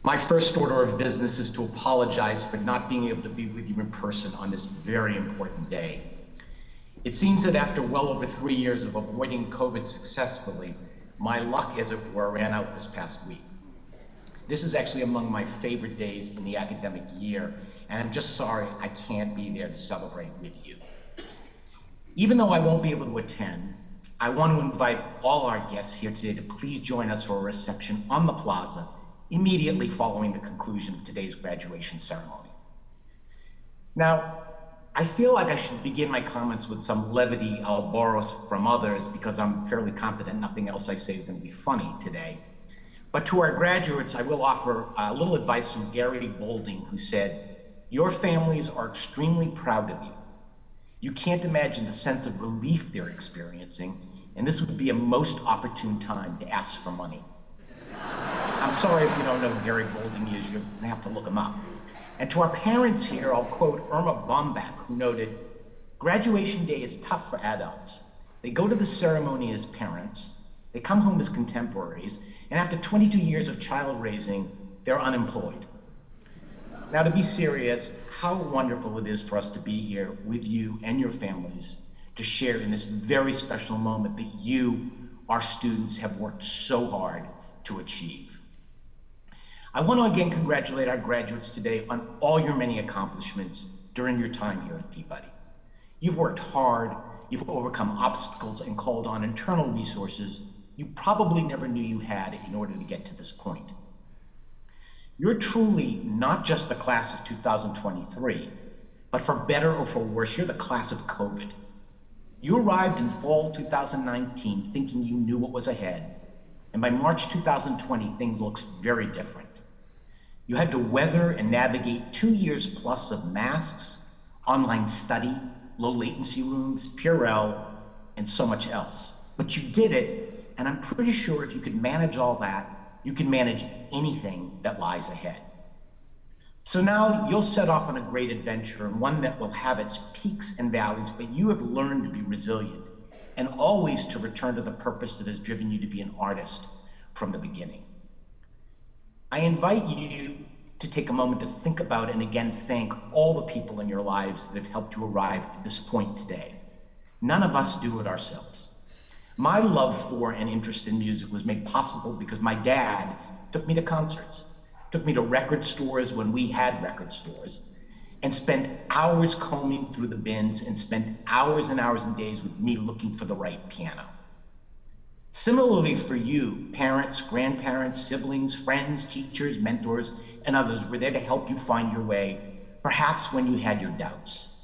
My first order of business is to apologize for not being able to be with you in person on this very important day. It seems that after well over 3 years of avoiding COVID successfully, my luck, as it were, ran out this past week. This is actually among my favorite days in the academic year, and I'm just sorry I can't be there to celebrate with you. Even though I won't be able to attend, I want to invite all our guests here today to please join us for a reception on the plaza immediately following the conclusion of today's graduation ceremony. Now, I feel like I should begin my comments with some levity I'll borrow from others because I'm fairly confident nothing else I say is going to be funny today. But to our graduates, I will offer a little advice from Gary Boulding, who said, "Your families are extremely proud of you. You can't imagine the sense of relief they're experiencing, and this would be a most opportune time to ask for money." I'm sorry if you don't know who Gary Boulding is, you're gonna have to look him up. And to our parents here, I'll quote Irma Bombach, who noted, "Graduation day is tough for adults. They go to the ceremony as parents, they come home as contemporaries, and after 22 years of child raising, they're unemployed." Now, to be serious, how wonderful it is for us to be here with you and your families to share in this very special moment that you, our students, have worked so hard to achieve. I want to again congratulate our graduates today on all your many accomplishments during your time here at Peabody. You've worked hard, you've overcome obstacles and called on internal resources you probably never knew you had in order to get to this point. You're truly not just the class of 2023, but for better or for worse, you're the class of COVID. You arrived in fall 2019 thinking you knew what was ahead, and by March 2020, things looked very different. You had to weather and navigate 2 years plus of masks, online study, low latency rooms, Purell, and so much else. But you did it, and I'm pretty sure if you could manage all that, you can manage anything that lies ahead. So now you'll set off on a great adventure, and one that will have its peaks and valleys, but you have learned to be resilient and always to return to the purpose that has driven you to be an artist from the beginning. I invite you to take a moment to think about and again thank all the people in your lives that have helped you arrive at this point today. None of us do it ourselves. My love for and interest in music was made possible because my dad took me to concerts, took me to record stores when we had record stores, and spent hours combing through the bins and spent hours and hours and days with me looking for the right piano. Similarly for you, parents, grandparents, siblings, friends, teachers, mentors, and others were there to help you find your way, perhaps when you had your doubts.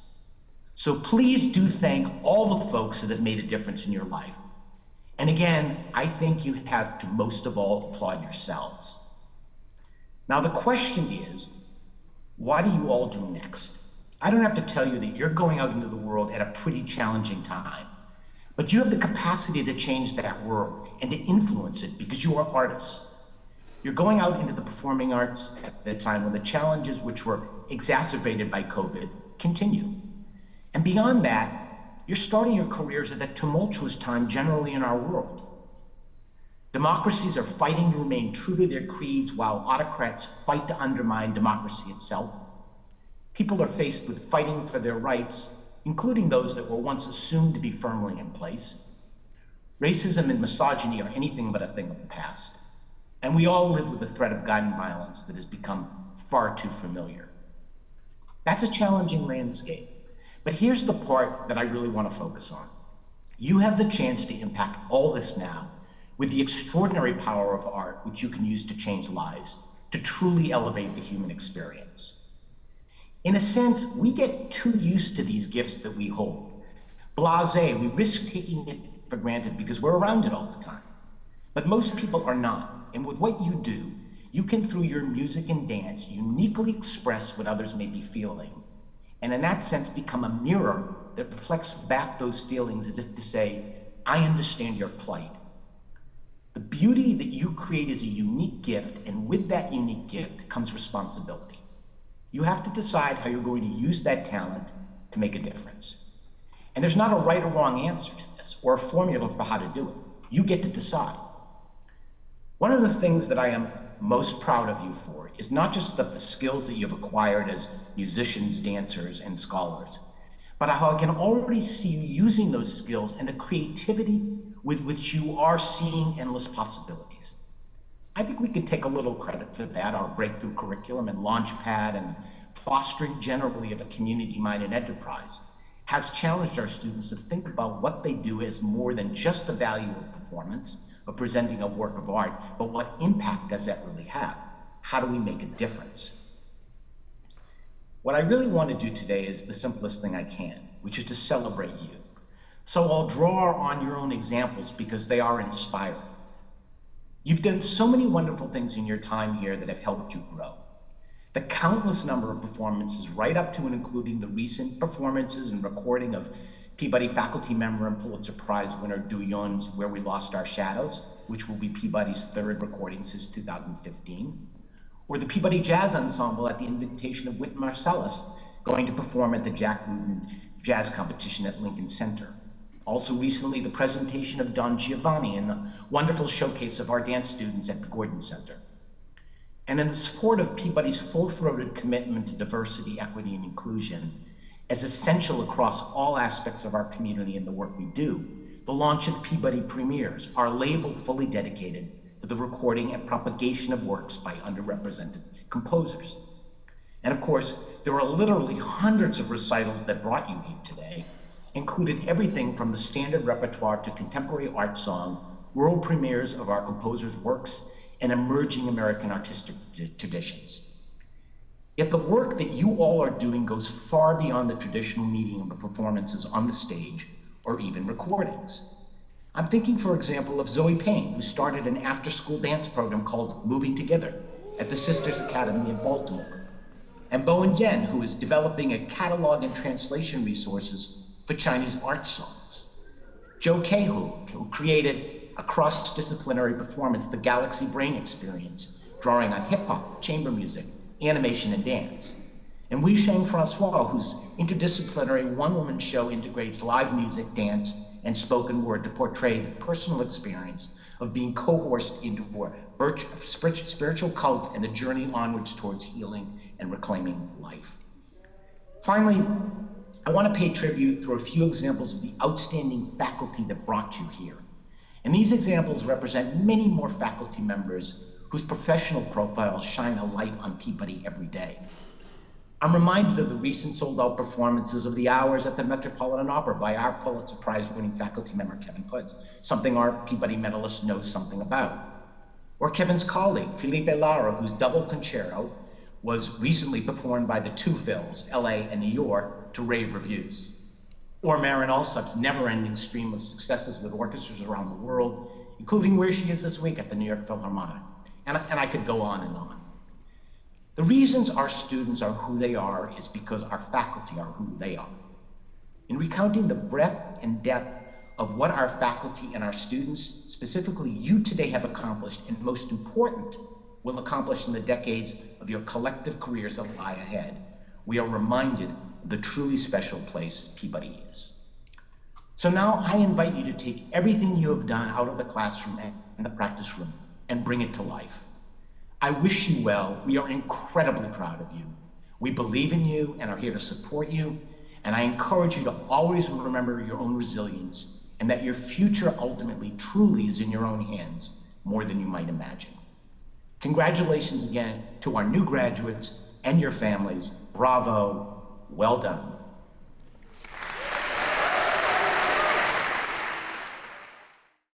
So please do thank all the folks that have made a difference in your life. And again, I think you have to most of all applaud yourselves. Now the question is, what do you all do next? I don't have to tell you that you're going out into the world at a pretty challenging time, but you have the capacity to change that world and to influence it because you are artists. You're going out into the performing arts at a time when the challenges which were exacerbated by COVID continue. And beyond that, you're starting your careers at a tumultuous time generally in our world. Democracies are fighting to remain true to their creeds while autocrats fight to undermine democracy itself. People are faced with fighting for their rights, including those that were once assumed to be firmly in place. Racism and misogyny are anything but a thing of the past. And we all live with the threat of gun violence that has become far too familiar. That's a challenging landscape. But here's the part that I really want to focus on. You have the chance to impact all this now with the extraordinary power of art, which you can use to change lives, to truly elevate the human experience. In a sense, we get too used to these gifts that we hold. Blasé, we risk taking it for granted because we're around it all the time. But most people are not. And with what you do, you can, through your music and dance, uniquely express what others may be feeling. And in that sense, become a mirror that reflects back those feelings as if to say, I understand your plight. The beauty that you create is a unique gift, and with that unique gift comes responsibility. You have to decide how you're going to use that talent to make a difference. And there's not a right or wrong answer to this, or a formula for how to do it. You get to decide. One of the things that I am most proud of you for is not just the skills that you've acquired as musicians, dancers, and scholars, but how I can already see you using those skills and the creativity with which you are seeing endless possibilities. I think we can take a little credit for that. Our breakthrough curriculum and Launchpad and fostering generally of a community-minded enterprise has challenged our students to think about what they do as more than just the value of performance, of presenting a work of art, but what impact does that really have? How do we make a difference? What I really want to do today is the simplest thing I can, which is to celebrate you. So I'll draw on your own examples because they are inspiring. You've done so many wonderful things in your time here that have helped you grow. The countless number of performances, right up to and including the recent performances and recording of Peabody faculty member and Pulitzer Prize winner Du Yun's Where We Lost Our Shadows, which will be Peabody's third recording since 2015, or the Peabody Jazz Ensemble at the invitation of Wynton Marsalis going to perform at the Jack Rudin Jazz Competition at Lincoln Center. Also recently, the presentation of Don Giovanni and the wonderful showcase of our dance students at the Gordon Center. And in the support of Peabody's full-throated commitment to diversity, equity, and inclusion, as essential across all aspects of our community and the work we do, the launch of Peabody Premieres, our label fully dedicated to the recording and propagation of works by underrepresented composers. And of course, there are literally hundreds of recitals that brought you here today, included everything from the standard repertoire to contemporary art song, world premieres of our composers' works, and emerging American artistic traditions. Yet the work that you all are doing goes far beyond the traditional medium of performances on the stage or even recordings. I'm thinking, for example, of Zoe Payne, who started an after-school dance program called Moving Together at the Sisters Academy in Baltimore, and Bowen Jen, who is developing a catalog and translation resources for Chinese art songs. Joe Cahill, who created a cross-disciplinary performance, the Galaxy Brain Experience, drawing on hip-hop, chamber music, animation, and dance. And Wei Sheng Francois, whose interdisciplinary one-woman show integrates live music, dance, and spoken word to portray the personal experience of being coerced into a spiritual cult and a journey onwards towards healing and reclaiming life. Finally, I want to pay tribute through a few examples of the outstanding faculty that brought you here. And these examples represent many more faculty members whose professional profiles shine a light on Peabody every day. I'm reminded of the recent sold-out performances of The Hours at the Metropolitan Opera by our Pulitzer Prize-winning faculty member, Kevin Putz, something our Peabody medalist knows something about. Or Kevin's colleague, Felipe Lara, whose double concerto was recently performed by the two Phils, LA and New York, to rave reviews. Or Marin Alsop's never-ending stream of successes with orchestras around the world, including where she is this week at the New York Philharmonic. And I could go on and on. The reasons our students are who they are is because our faculty are who they are. In recounting the breadth and depth of what our faculty and our students, specifically you today, have accomplished, and most important, will accomplish in the decades of your collective careers that lie ahead, we are reminded of the truly special place Peabody is. So now I invite you to take everything you have done out of the classroom and the practice room and bring it to life. I wish you well. We are incredibly proud of you. We believe in you and are here to support you. And I encourage you to always remember your own resilience and that your future ultimately truly is in your own hands more than you might imagine. Congratulations again to our new graduates and your families. Bravo, well done.